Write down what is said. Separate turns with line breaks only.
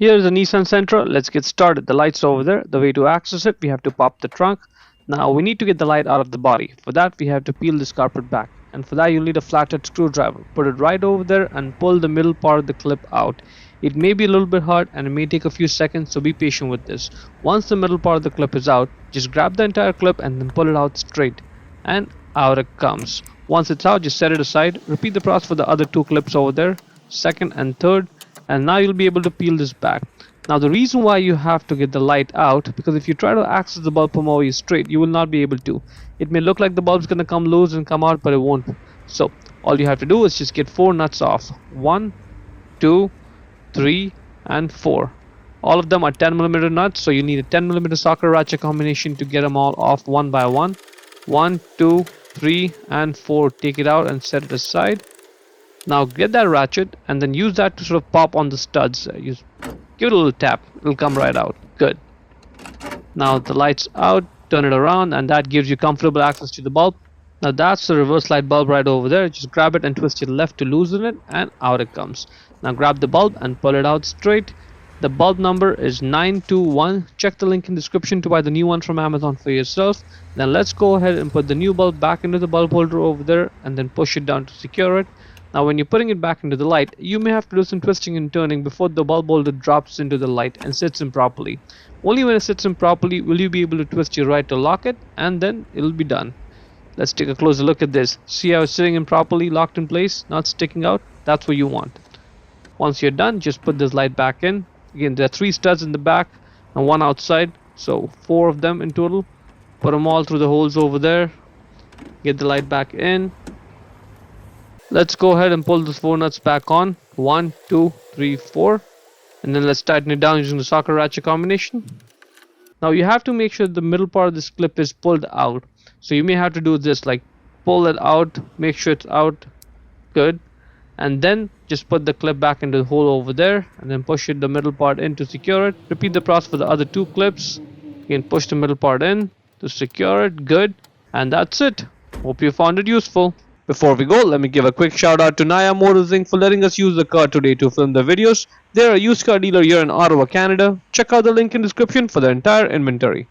Here's a Nissan Sentra. Let's get started. The light's over there. The way to access it, we have to pop the trunk. Now we need to get the light out of the body. For that, we have to peel this carpet back. And for that, you'll need a flathead screwdriver. Put it right over there and pull the middle part of the clip out. It may be a little bit hard and it may take a few seconds, so be patient with this. Once the middle part of the clip is out, just grab the entire clip and then pull it out straight. And out it comes. Once it's out, just set it aside. Repeat the process for the other two clips over there, second and third. And now you'll be able to peel this back. Now the reason why you have to get the light out, because if you try to access the bulb from over here straight, you will not be able to. It may look like the bulb's gonna come loose and come out, but it won't. So all you have to do is just get 4 nuts off. 1, 2, 3 and 4. All of them are 10mm nuts, so you need a 10mm socket ratchet combination to get them all off one by one. 1, 2, 3 and 4. Take it out and set it aside. Now get that ratchet and then use that to sort of pop on the studs. Give it a little tap, it'll come right out. Good. Now the light's out, turn it around, and that gives you comfortable access to the bulb. Now that's the reverse light bulb right over there. Just grab it and twist it left to loosen it, and out it comes. Now grab the bulb and pull it out straight. The bulb number is 921. Check the link in the description to buy the new one from Amazon for yourself. Then let's go ahead and put the new bulb back into the bulb holder over there and then push it down to secure it. Now when you're putting it back into the light, you may have to do some twisting and turning before the bulb holder drops into the light and sits in properly. Only when it sits in properly will you be able to twist your right to lock it, and then it'll be done. Let's take a closer look at this. See how it's sitting in properly, locked in place, not sticking out? That's what you want. Once you're done, just put this light back in. Again, there are 3 studs in the back and 1 outside, so 4 of them in total. Put them all through the holes over there. Get the light back in. Let's go ahead and pull those 4 nuts back on. 1, 2, 3, 4. And then let's tighten it down using the socket ratchet combination. Now you have to make sure the middle part of this clip is pulled out. So you may have to do this, like pull it out, make sure it's out. Good. And then just put the clip back into the hole over there and then push the middle part in to secure it. Repeat the process for the other 2 clips. Again, push the middle part in to secure it. Good. And that's it. Hope you found it useful. Before we go, let me give a quick shout out to Naya Motors Inc. for letting us use the car today to film the videos. They're a used car dealer here in Ottawa, Canada. Check out the link in the description for the entire inventory.